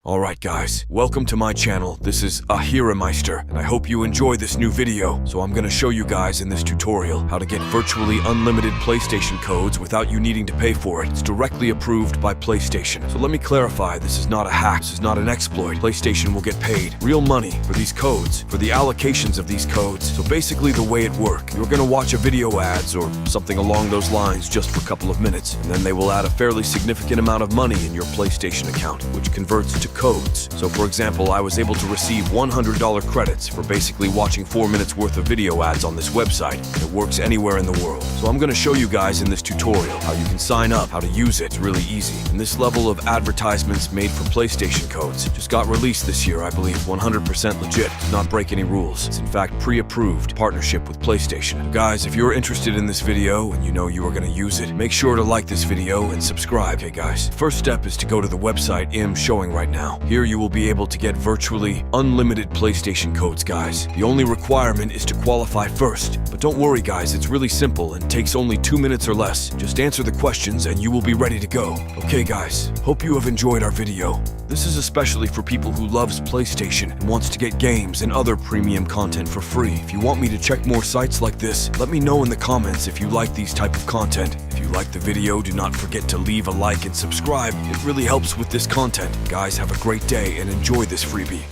Alright guys, welcome to my channel. This is Ahirameister, and I hope you enjoy this new video. So I'm gonna show you guys in this tutorial how to get virtually unlimited PlayStation codes without you needing to pay for it. It's directly approved by PlayStation. So let me clarify, this is not a hack, this is not an exploit. PlayStation will get paid real money for these codes, for the allocations of these codes. So basically the way it works, you're gonna watch a video ads or something along those lines just for a couple of minutes, and then they will add a fairly significant amount of money in your PlayStation account, which converts to codes. So for example, I was able to receive $100 credits for basically watching 4 minutes worth of video ads on this website, and it works anywhere in the world. So I'm going to show you guys in this tutorial how you can sign up, how to use it. It's really easy. And this level of advertisements made for PlayStation codes just got released this year, I believe, 100% legit. Does not break any rules. It's in fact pre-approved partnership with PlayStation. Guys, if you're interested in this video and you know you are going to use it, make sure to like this video and subscribe. Hey guys, first step is to go to the website I'm showing right now. Here you will be able to get virtually unlimited PlayStation codes, guys. The only requirement is to qualify first. But don't worry guys, it's really simple and takes only 2 minutes or less. Just answer the questions and you will be ready to go. Okay guys, hope you have enjoyed our video. This is especially for people who loves PlayStation and wants to get games and other premium content for free. If you want me to check more sites like this, let me know in the comments if you like these type of content. If you like the video, do not forget to leave a like and subscribe. It really helps with this content. Guys, have a great day and enjoy this freebie.